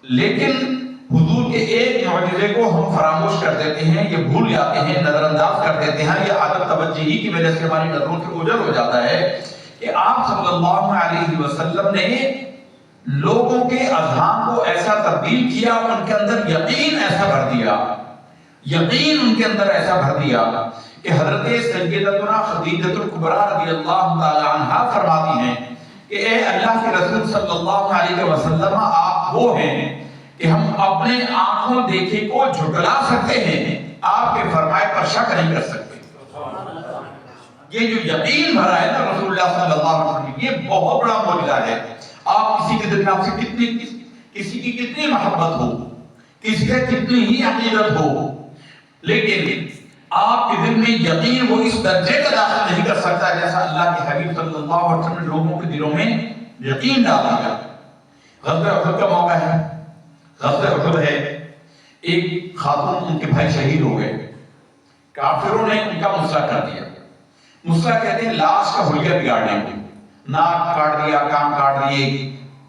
لیکن حضور کے ایک معجزے کو ہم فراموش کر دیتے ہیں، یہ بھول جاتے ہیں، نظر انداز کر دیتے ہیں، یہ عادت توجہی کی وجہ سے ہماری نظروں سے اوجھل ہو جاتا ہے کہ آپ صلی اللہ علیہ وسلم نے لوگوں کے اذہان کو ایسا تبدیل کیا، ان کے اندر یقین ایسا بھر دیا، یقین ان کے اندر ایسا بھر دیا کہ حضرت سیدتنا خدیجہ الکبریٰ رضی اللہ تعالی عنہا فرماتی ہیں کہ اے اللہ کے رسول صلی اللہ علیہ وسلم، آپ وہ ہیں کہ ہم اپنے آنکھوں دیکھے کو جھٹلا سکتے ہیں، آپ کے فرمائے پر شک نہیں کر سکتے۔ یہ جو یقین بھرا ہے نا رسول اللہ صلی اللہ علیہ وسلم، یہ بہت بڑا معجزہ ہے۔ آپ کسی کے دل میں آپ سے کسی کی کتنی محبت ہو، کسی کا کتنی ہی عقیدت ہو، لیکن آپ کے دل میں یقین وہ اس درجے کا داخل نہیں کر سکتا جیسا اللہ کے حبیب صلی اللہ علیہ وسلم نے لوگوں کے دلوں میں یقین ڈال دیا۔ غزوہ احد کا موقع ہے، غزوہ احد ہے، ایک خاتون ان کے بھائی شہید ہو گئے، کافروں نے ان کا مسئلہ کر دیا۔ مسئلہ کہتے ہیں لاش کا حلیہ بگاڑنے کو، ناک کاٹ دیا، کان کاٹ دیے،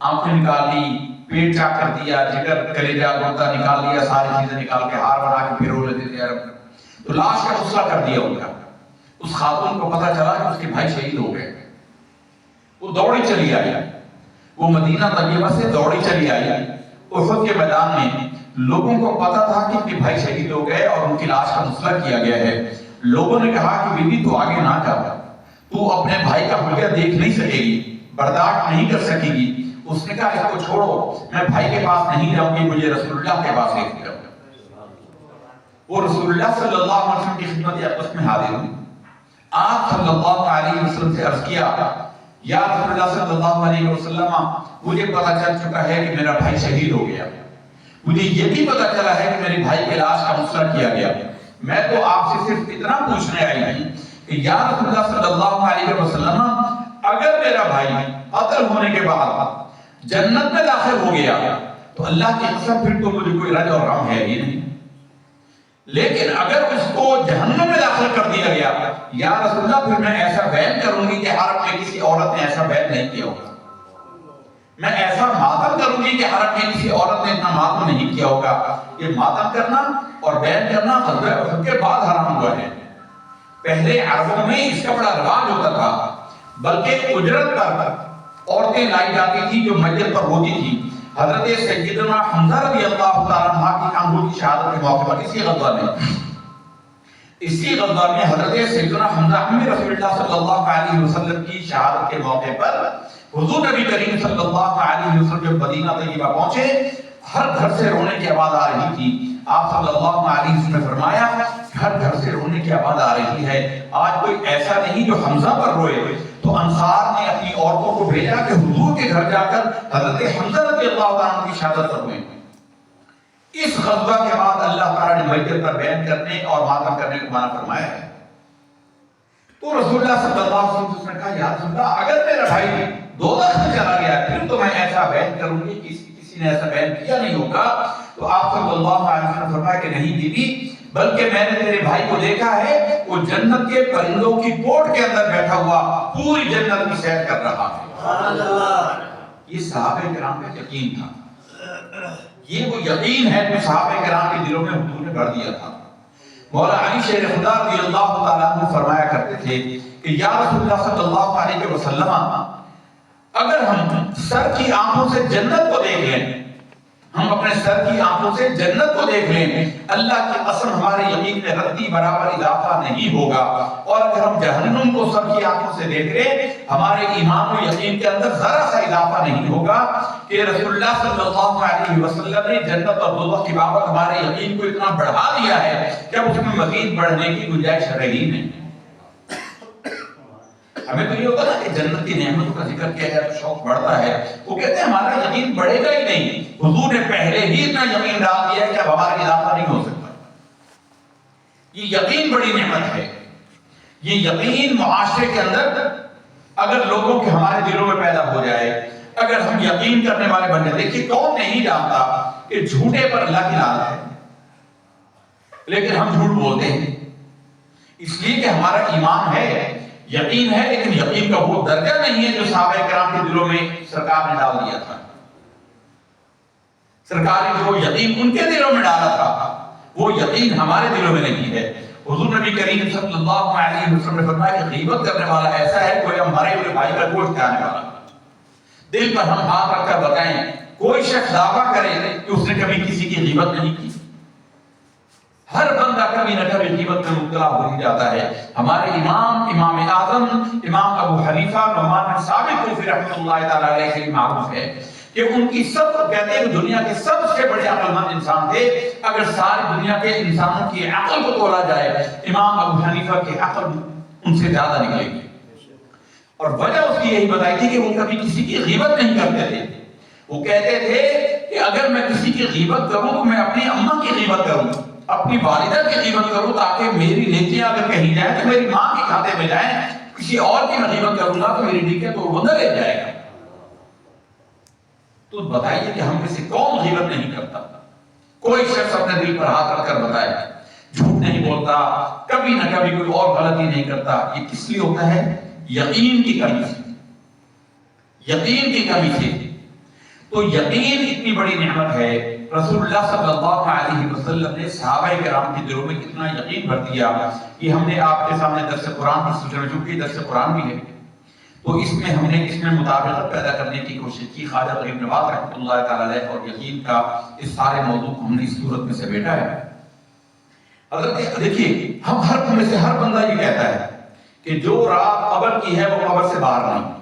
آنکھیں نکال دی، پیٹ چاک کر دیا، جگر کلیجہ گردہ نکال دیا، ساری چیزیں نکال کے ہار بنا کے پھرو لیتے تھے عرب۔ تو لاش کا مسئلہ کر دیا ان کا۔ اس خاتون کو پتہ چلا کہ اس کے بھائی شہید ہو گئے، وہ دوڑی چلی آئی، وہ مدینہ طیبہ سے دوڑی چلی آئی۔ احد کے میدان میں لوگوں کو پتہ تھا کہ ان کے بھائی شہید ہو گئے اور ان کی لاش کا مسئلہ کیا گیا ہے۔ لوگوں نے کہا کہ بی بی تو آگے نہ جا، تو اپنے بھائی کا حلیہ دیکھ نہیں سکے گی، برداشت نہیں کر سکے گی۔ اس نے کہا اس کو چھوڑو، میں بھائی کے پاس نہیں جاؤں گی، مجھے رسول اللہ کے پاس لے کے جاؤ۔ وہ رسول اللہ صلی اللہ علیہ وسلم کی خدمت اقدس میں حاضر ہوئی۔ آپ صلی اللہ علیہ وسلم سے عرض کیا، یا رسول اللہ صلی اللہ علیہ وسلم، مجھے پتہ چل چکا ہے کہ میرا بھائی شہید ہو گیا، مجھے یہ بھی پتہ چلا ہے کہ میرے بھائی کے لاش کا مسئلہ کیا گیا، میں تو آپ سے صرف اتنا پوچھنے آئی ہوں کہ یا رسول اللہ صلی اللہ علیہ وسلم، اگر میرا بھائی قتل ہونے کے بعد جنت میں داخل ہو گیا تو اللہ کی قسم پھر تو مجھے کوئی رنج اور غم ہے ہی نہیں، لیکن اگر اس کو جہنم میں داخل کر دیا گیا یا رسول اللہ، پھر میں ایسا بیان کروں گی کہ حرم میں کسی عورت نے ایسا بیان نہیں کیا ہوگا، میں ایسا ماتم کروں گی کہ حرم میں کسی عورت نے اتنا ماتم نہیں کیا ہوگا۔ یہ ماتم کرنا اور بیان کرنا غزوہ احد کے بعد حرام ہوا ہے۔ پہلے عربوں میں اس کا بڑا رواج ہوتا تھا، بلکہ اجرت پر عورتیں لائی جاتی تھی جو میت پر ہوتی تھی۔ حضرت سیدنا حمزہ رضی اللہ تعالیٰ عنہ کی آنکھوں کی شہادت کے موقع پر اسی غزوہ میں حضرت سیدنا حمزہ حمی رسول اللہ صلی اللہ علیہ وسلم کی شہادت کے موقع پر حضور نبی کریم صلی اللہ علیہ وسلم جب مدینہ طیبہ پہنچے، ہر گھر سے رونے کی آواز آ رہی تھی۔ آپ صلی اللہ علیہ وسلم نے فرمایا ہر گھر سے رونے کی آواز آ رہی ہے، آج کوئی ایسا نہیں جو حمزہ پر روئے۔ تو انصار نے اپنی عورتوں کو بھیجا کہ حضور کے گھر جا کر حضرت حمزہ رضی اللہ تعالیٰ عنہ کی شہادت کروائیں۔ اس غزوہ کے بعد اللہ تعالیٰ نے میت پر بیان کرنے اور ماتم کرنے کو منع فرمایا ہے۔ تو رسول اللہ صلی اللہ علیہ وسلم نے کہا یا رسول اللہ، اگر میرا بھائی دوزخ میں چلا گیا پھر تو میں ایسا بیان کروں گی کہ کسی نے ایسا بیان کیا نہیں ہوگا۔ تو آپ صلی اللہ علیہ وسلم نے فرمایا کہ نہیں بی بی، بلکہ میں نے تیرے بھائی کو دیکھا ہے، وہ جنت کے پرندوں کی کوٹ کے اندر بیٹھا ہوا پوری جنت کی سیر کر رہا ہے۔ سبحان اللہ۔ یہ صحابہ کرام کا یقین تھا، یہ وہ یقین ہے جو صحابہ کرام کے دلوں میں حضور نے بھر دیا تھا۔ مولا علی شیر خدا رضی اللہ تعالیٰ عنہ فرمایا کرتے تھے کہ یا رسول اللہ صلی اللہ علیہ وسلم، اگر ہم سر کی آنکھوں سے جنت کو دیکھ لیں، ہم اپنے سر کی آنکھوں سے جنت کو دیکھ لیں، اللہ کی قسم ہمارے یقین میں رتی برابر اضافہ نہیں ہوگا، اور اگر ہم جہنم کو سر کی آنکھوں سے دیکھ لیں، ہمارے ایمان و یقین کے اندر ذرا سا اضافہ نہیں ہوگا کہ رسول اللہ صلی اللہ علیہ وسلم نے جنت اور دوزخ کی بابت ہمارے یقین کو اتنا بڑھا دیا ہے کہ اب اس میں مزید بڑھنے کی گنجائش رہی نہیں۔ ہمیں تو یہ ہوتا نا کہ جنت کی نعمتوں کا ذکر کیا جائے تو شوق بڑھتا ہے، وہ کہتے ہیں ہمارا یقین بڑھے گا ہی نہیں، حضور نے پہلے ہی اتنا یقین ڈال دیا ہے کہ اب ہمارا اضافہ نہیں ہو سکتا۔ یہ یقین بڑی نعمت ہے، یہ یقین معاشرے کے اندر اگر لوگوں کے ہمارے دلوں میں پیدا ہو جائے، اگر ہم یقین کرنے والے بن جائیں۔ دیکھیے کون نہیں جانتا کہ جھوٹے پر اللہ کی لعنت ہے، لیکن ہم جھوٹ بولتے ہیں اس لیے کہ ہمارا ایمان ہے، یقین ہے، لیکن یقین کا وہ درجہ نہیں ہے جو صحابہ کرام کے دلوں میں سرکار نے ڈال دیا تھا۔ سرکار نے جو یقین ان کے دلوں میں ڈالا تھا وہ یقین ہمارے دلوں میں نہیں ہے۔ حضور نبی کریم صلی اللہ علیہ وسلم نے فرمایا کہ غیبت کرنے والا ایسا ہے کوئی ہمارے اپنے بھائی کا گوشت کھانے والا۔ دل پر ہم ہاتھ رکھ کر بتائیں، کوئی شخص دعویٰ کرے کہ اس نے کبھی کسی کی غیبت نہیں کی؟ ہر بندہ کبھی نہ کبھی غیبت میں مبتلا ہو ہی جاتا ہے۔ ہمارے امام اعظم امام ابو حنیفہ نعمان بن ثابت کوفی رحمۃ اللہ تعالی علیہ سے معروف ہے کہ ان کی سب کہتے ہیں دنیا کے سب سے بڑے عقل مند انسان تھے۔ اگر ساری دنیا کے انسانوں کی عقل کو تولا جائے امام ابو حنیفہ کی عقل ان سے زیادہ نکلے گی، اور وجہ اس کی یہی بتائی تھی کہ وہ کبھی کسی کی غیبت نہیں کرتے تھے۔ وہ کہتے تھے کہ اگر میں کسی کی غیبت کروں تو میں اپنی اماں کی غیبت کروں، اپنی والدہ کی غیبت کروں، تاکہ میری نیکیاں اگر کہیں جائیں تو میری ماں کے کھاتے میں جائیں۔ کسی اور کی میں غیبت کروں گا تو میری نیکیاں تو وہ نہ رہ جائے گا۔ تو بتائیے کہ ہم میں سے کون غیبت نہیں کرتا؟ کوئی شخص اپنے دل پر ہاتھ رکھ کر بتائے، جھوٹ نہیں بولتا، کبھی نہ کبھی کوئی اور غلطی نہیں کرتا۔ یہ کس لیے ہوتا ہے؟ یقین کی کمی سے، یقین کی کمی سے۔ تو یقین اتنی بڑی نعمت ہے، رسول اللہ صلی اللہ علیہ وسلم نے صحابہ کرام کے دلوں میں کتنا یقین بھر دیا۔ یہ ہم نے آپ کے سامنے درس قرآن کی سلسلے میں، چونکہ درس قرآن بھی ہے تو اس میں ہم نے اس میں مطابقت پیدا کرنے کی کوشش کی۔ خواجہ غریب نواز رحمۃ اللہ تعالی علیہ اور یقین کا اس سارے موضوع کو ہم نے اس صورت میں سے بیٹا ہے۔ حضرت دیکھیے، ہم ہر میں سے ہر بندہ یہ کہتا ہے کہ جو رات قبر کی ہے وہ قبر سے باہر نہیں۔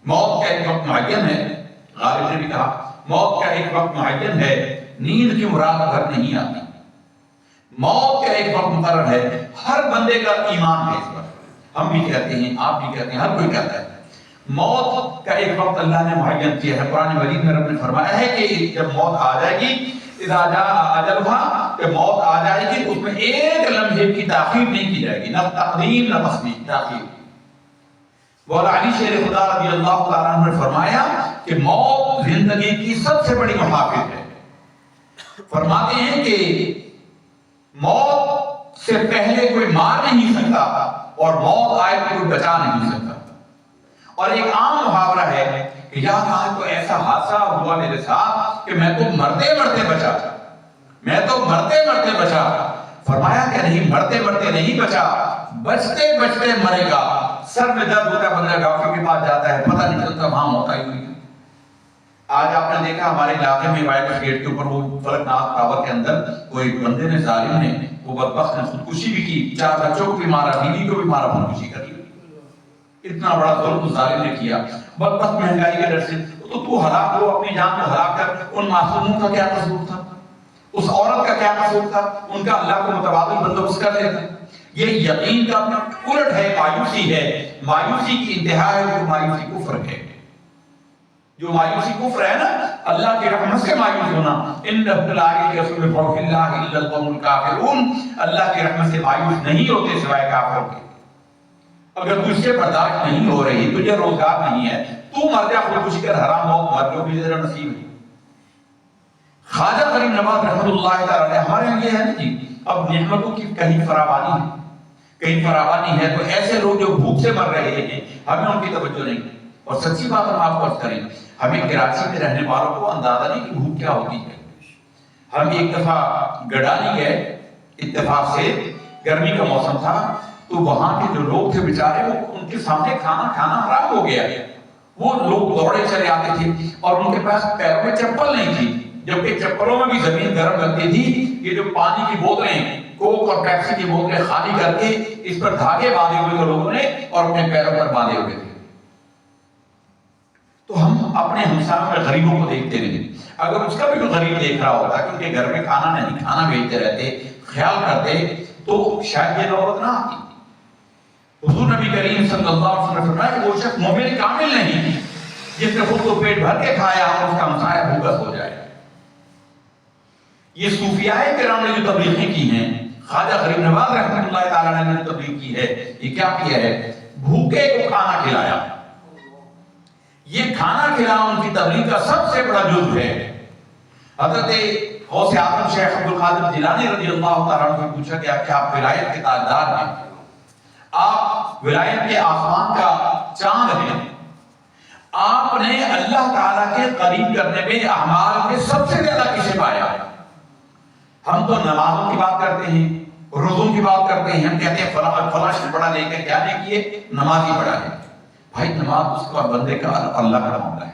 موت کا ایک وقت معین ہے، غالب نے بھی کہا موت کا ایک وقت معین ہے، نیند کی مراد گھر نہیں آتی۔ موت کا ایک وقت مقرر ہے، ہر بندے کا ایمان ہے اس پر۔ ہم بھی کہتے ہیں، آپ بھی کہتے ہیں، ہر کوئی کہتا ہے موت کا ایک وقت اللہ نے معین کیا ہے۔ قرآن مجید میں رب نے فرمایا ہے کہ جب موت آ جائے گی، اذا جاء اجلها، کہ موت آ جائے گی اس میں ایک لمحے کی تاخیر نہیں کی جائے گی، نہ تقدیم نہ تصدیق، تاخیر۔ مولا علی شیر خدا رضی اللہ تعالیٰ عنہ نے فرمایا کہ موت زندگی کی سب سے بڑی محافظ ہے۔ فرماتے ہیں کہ موت سے پہلے کوئی مار نہیں سکتا اور موت آئے تو کوئی بچا نہیں سکتا۔ اور ایک عام محاورہ ہے کہ یار آج تو ایسا حادثہ ہوا میرے ساتھ کہ میں تو مرتے مرتے بچا، میں تو مرتے مرتے بچا۔ فرمایا کہ نہیں، مرتے مرتے نہیں بچا، بچتے بچتے مرے گا۔ سر میں درد ہوتا ہے، بندہ ڈاکٹر کے پاس جاتا ہے، پتہ نہیں چلتا وہاں موت آئی ہوئی ہے۔ آج آپ نے دیکھا ہمارے علاقے میں وائرس گیٹ کے اوپر وہ فلک ناک ٹاور کے اندر کوئی بندے نے، ظالم نے، وہ بدبخت نے خودکشی بھی کی، 4 بچوں کو بھی مارا، بیوی کو بھی مارا، خودکشی کر لی۔ اتنا بڑا ظلم اس ظالم نے کیا، بدبخت مہنگائی کے ڈر سے۔ تو ہلاک ہو، اپنی جان کو ہلاک کر۔ ان معصوموں کا کیا قصور تھا؟ اس عورت کا کیا قصور تھا؟ ان کا اللہ کو متبادل بندوبست کر لیتے۔ یہ یقین کا اپنا الٹ ہے، مایوسی ہے۔ مایوسی کی انتہا ہے جو مایوسی کفر ہے۔ جو مایوسی کفر ہے نا، اللہ کی رحمت سے مایوس ہونا، ان ابتلاء رسول فوق اللہ الا القوم الکافرون، اللہ کی رحمت سے مایوس نہیں ہوتے سوائے کافروں کے۔ اگر تجھ سے برداشت نہیں ہو رہی، تجھے روزگار نہیں ہے، تو مر جا خودکشی کر، حرام موت مر جو بھی ذرا نصیب ہے۔ خواجہ غریب نواز رحمۃ اللہ تعالی علیہ، ہمارے یہاں یہ ہے نا جی، اب نعمتوں کی کہیں فراوانی ہے، کہیں فراوانی ہے تو ایسے لوگ جو بھوک سے مر رہے ہیں ہمیں ان کی توجہ نہیں۔ اور سچی بات ہم آپ کو عرض کریں، ہمیں کراچی میں رہنے والوں کو اندازہ نہیں کہ بھوک کیا ہوتی ہے۔ ہم ایک دفعہ گڈانی گئے، اتفاق سے گرمی کا موسم تھا، تو وہاں کے جو لوگ تھے بیچارے، وہ ان کے سامنے کھانا حرام ہو گیا۔ وہ لوگ دوڑے چلے آتے تھے اور ان کے پاس پیروں میں چپل نہیں تھی، جبکہ چپلوں میں بھی زمین گرم لگتی تھی۔ یہ جو پانی کی بوتلیں، کوک اور پیپسی کی بوتلیں خالی کر کے اس پر دھاگے باندھے ہوئے تھے لوگوں نے اور اپنے پیروں پر باندھے ہوئے تھے۔ تو ہم اپنے ہمسایوں میں غریبوں کو دیکھتے نہیں۔ اگر اس کا بھی کوئی غریب دیکھ رہا ہوتا کہ ان کے گھر میں کھانا نہیں، کھانا بیچتے رہتے، خیال کرتے، تو شاید یہ نوبت نہ آتی۔ حضور نبی کریم صلی اللہ علیہ وسلم نے فرمایا کہ وہ شخص مومن کامل نہیں جس نے خود کو پیٹ بھر کے کھایا اور اس کا ہمسایہ بھوکا ہو جائے۔ یہ صوفیاء کرام نے جو تبلیغیں کی ہیں، خواجہ غریب نواز رحمۃ اللہ تعالی نے جو تبلیغ کی ہے، یہ کیا کیا ہے؟ بھوکے کو کھانا کھلایا۔ یہ کھانا کھلانا ان کی تبلیغ کا سب سے بڑا جزو ہے۔ حضرت غوث اعظم شیخ عبد القادر جیلانی رضی اللہ تعالیٰ عنہ سے پوچھا گیا کہ آپ ولایت کے تاجدار ہیں، آپ ولایت کے آسمان کا چاند ہیں، آپ نے اللہ تعالیٰ کے قریب کرنے میں اعمال میں سب سے زیادہ کسے ہم تو نمازوں کی بات کرتے ہیں، روزوں کی بات کرتے ہیں، ہم کہتے ہیں فلاں شخص بڑا نیک ہے، کیا نیکی ہے؟ نماز ہی بڑا ہے۔ بھائی نماز اس کا بندے کا اللہ کا معاملہ ہے۔